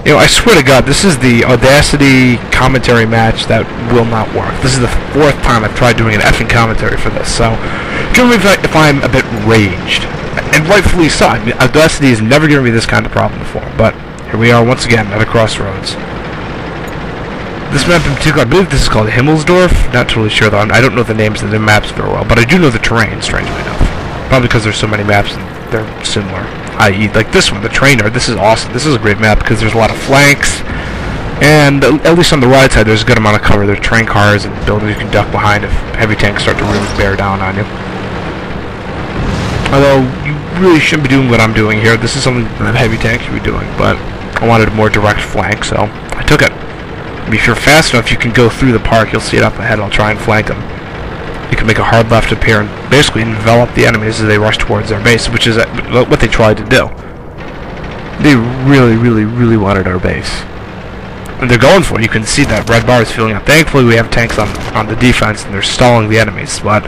You know, I swear to God, this is the Audacity commentary match that will not work. This is the 4th time I've tried doing an effing commentary for this, so give me if I'm a bit raged. And rightfully so. I mean, Audacity has never given me this kind of problem before, but here we are once again at a crossroads. This map in particular, I believe this is called Himmelsdorf. Not totally sure though. I don't know the names of the maps very well, but I do know the terrain, strangely enough. Probably because there's so many maps and they're similar. I.e., like this one, the trainer. This is awesome. This is a great map because there's a lot of flanks, and at least on the right side, there's a good amount of cover. There's train cars and buildings you can duck behind if heavy tanks start to really bear down on you. Although you really shouldn't be doing what I'm doing here. This is something that heavy tanks should be doing, but I wanted a more direct flank, so I took it. If you're fast enough, you can go through the park. You'll see it up ahead. I'll try and flank them. You can make a hard left up here and basically envelop the enemies as they rush towards their base, which is what they tried to do. They really wanted our base. And they're going for it. You can see that red bar is filling up. Thankfully, we have tanks on the defense, and they're stalling the enemies. But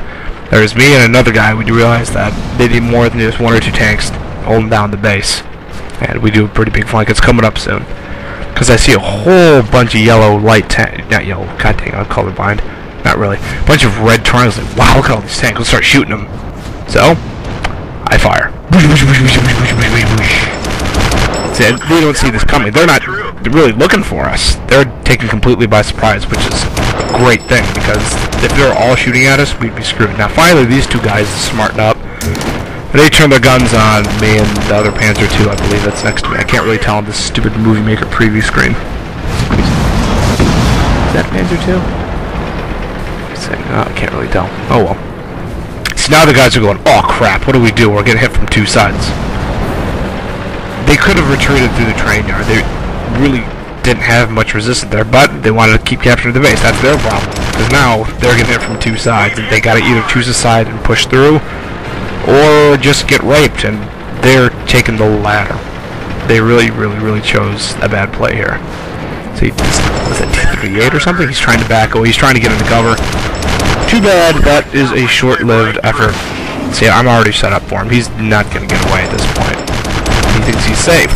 there's me and another guy. We do realize that they need more than just 1 or 2 tanks holding down the base. And we do a pretty big flank. It's coming up soon. Because I see a whole bunch of yellow light tank. Not yellow. God dang, I'm colorblind. Not really. A bunch of red triangles. Like, wow, look at all these tanks. Let's start shooting them. So, I fire. See, they don't see this coming. They're not really looking for us. They're taken completely by surprise, which is a great thing, because if they're all shooting at us, we'd be screwed. Now, finally, these 2 guys smarten up. They turn their guns on me and the other Panzer II, I believe, that's next to me. I can't really tell on this stupid Movie Maker preview screen. Is that Panzer II? I can't really tell. Oh well. So now the guys are going, oh crap, what do we do? We're getting hit from 2 sides. They could have retreated through the train yard. They really didn't have much resistance there, but they wanted to keep capturing the base. That's their problem. Because now they're getting hit from 2 sides, and they gotta either choose a side and push through, or just get raped, and they're taking the latter. They really chose a bad play here. See, was that T-38 or something? He's trying to back away. He's trying to get into cover. Too bad. That is a short-lived effort. See, I'm already set up for him. He's not going to get away at this point. He thinks he's safe.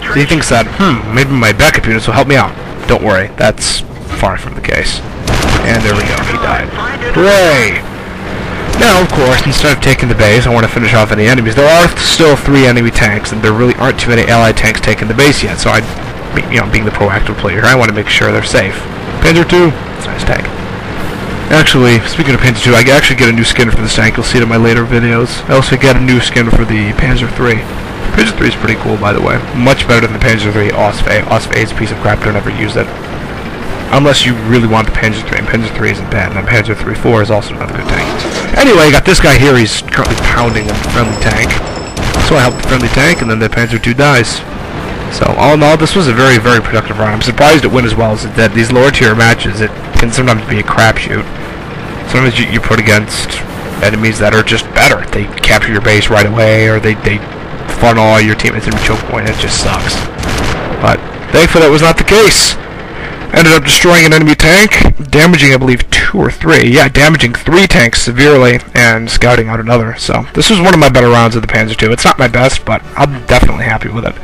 So he thinks that, maybe my backup units will help me out. Don't worry. That's far from the case. And there we go. He died. Hooray! Now, of course, instead of taking the base, I want to finish off any enemies. There are still 3 enemy tanks, and there really aren't too many allied tanks taking the base yet, so being the proactive player, I want to make sure they're safe. Panzer II, it's a nice tank. Actually, speaking of Panzer II, I actually get a new skin for this tank. You'll see it in my later videos. I also get a new skin for the Panzer III. Panzer III is pretty cool, by the way. Much better than the Panzer III Osfe. Osfe is a piece of crap. Don't ever use it. Unless you really want the Panzer III, and Panzer III isn't bad, and then Panzer III 4 is also another good tank. Anyway, I got this guy here. He's currently pounding a friendly tank. So I help the friendly tank, and then the Panzer II dies. So, all in all, this was a very productive round. I'm surprised it went as well as it did. These lower tier matches, it can sometimes be a crapshoot. Sometimes you put against enemies that are just better. They capture your base right away, or they funnel all your teammates into a choke point. It just sucks. But thankfully that was not the case. Ended up destroying an enemy tank, damaging, I believe, 2 or 3. Yeah, damaging 3 tanks severely, and scouting out another. So, this was one of my better rounds of the Panzer II. It's not my best, but I'm definitely happy with it.